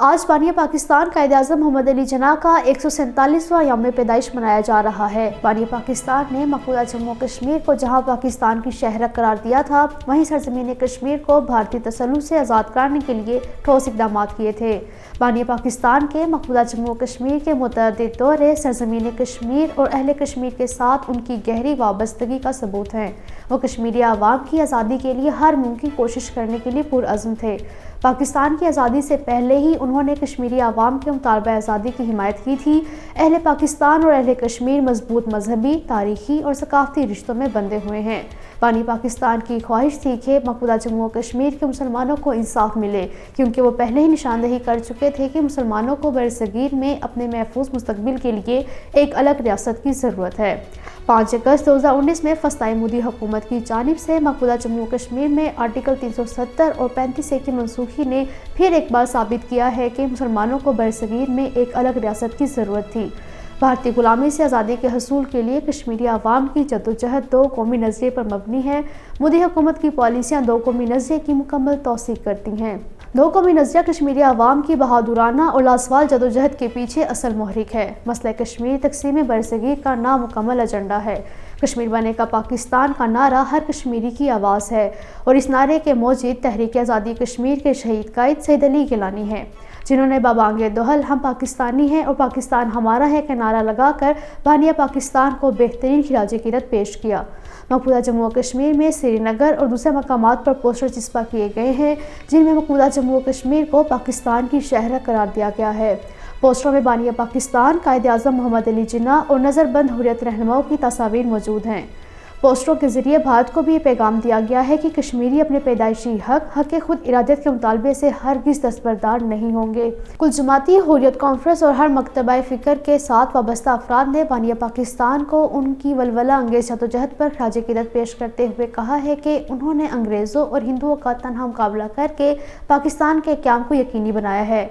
آج بانی پاکستان قائد اعظم محمد علی جناح کا 147واں یوم پیدائش منایا جا رہا ہے۔ بانی پاکستان نے مقبوضہ جموں کشمیر کو جہاں پاکستان کی شہرک قرار دیا تھا، وہیں سرزمین کشمیر کو بھارتی تسلط سے آزاد کرانے کے لیے ٹھوس اقدامات کیے تھے۔ بانی پاکستان کے مقبوضہ جموں کشمیر کے متعدد دورے سرزمین کشمیر اور اہل کشمیر کے ساتھ ان کی گہری وابستگی کا ثبوت ہیں۔ وہ کشمیری عوام کی آزادی کے لیے ہر ممکن کوشش کرنے کے لیے پرعزم تھے۔ پاکستان کی آزادی سے پہلے ہی انہوں نے کشمیری عوام کے مطالبہ آزادی کی حمایت کی تھی۔ اہل پاکستان اور اہل کشمیر مضبوط مذہبی، تاریخی اور ثقافتی رشتوں میں بندھے ہوئے ہیں۔ بانی پاکستان کی خواہش تھی کہ مقبوضہ جموں و کشمیر کے مسلمانوں کو انصاف ملے، کیونکہ وہ پہلے ہی نشاندہی کر چکے تھے کہ مسلمانوں کو برصغیر میں اپنے محفوظ مستقبل کے لیے ایک الگ ریاست کی ضرورت ہے۔ 5 اگست 2019 میں فسطائی مودی حکومت کی جانب سے مقبوضہ جموں و کشمیر میں آرٹیکل 370 اور 35A کی منسوخی نے پھر ایک بار ثابت کیا ہے کہ مسلمانوں کو برصغیر میں ایک الگ ریاست کی ضرورت تھی۔ بھارتی غلامی سے آزادی کے حصول کے لیے کشمیری عوام کی جدوجہد دو قومی نظریے پر مبنی ہے۔ مودی حکومت کی پالیسیاں دو قومی نظریے کی مکمل توثیق کرتی ہیں۔ دو قومی نظریہ کشمیری عوام کی بہادرانہ اور لاسوال جدوجہد کے پیچھے اصل محرک ہے۔ مسئلہ کشمیر تقسیم برصغیر کا نامکمل ایجنڈا ہے۔ کشمیر بنے گا پاکستان کا نعرہ ہر کشمیری کی آواز ہے، اور اس نعرے کے موجد تحریک آزادی کشمیر کے شہید قائد سید علی گیلانی ہیں، جنہوں نے بابانگ دہل ہم پاکستانی ہیں اور پاکستان ہمارا ہے کا نعرہ لگا کر بانیہ پاکستان کو بہترین خراج عقیدت پیش کیا۔ مقبوضہ جموں و کشمیر میں سری نگر اور دوسرے مقامات پر پوسٹر چسپاں کیے گئے ہیں، جن میں مقبوضہ جموں و کشمیر کو پاکستان کی شہرک قرار دیا گیا ہے۔ پوسٹروں میں بانیہ پاکستان قائد اعظم محمد علی جناح اور نظر بند حریت رہنماؤں کی تصاویر موجود ہیں۔ پوسٹروں کے ذریعے بھارت کو بھی یہ پیغام دیا گیا ہے کہ کشمیری اپنے پیدائشی حق خود ارادیت کے مطالبے سے ہرگز دستبردار نہیں ہوں گے۔ کل جماعتی حریت کانفرنس اور ہر مکتبہ فکر کے ساتھ وابستہ افراد نے بانیہ پاکستان کو ان کی ولولہ انگیز جدوجہد پر خراج عقیدت پیش کرتے ہوئے کہا ہے کہ انہوں نے انگریزوں اور ہندوؤں کا تنہا مقابلہ کر کے پاکستان کے قیام کو یقینی بنایا ہے۔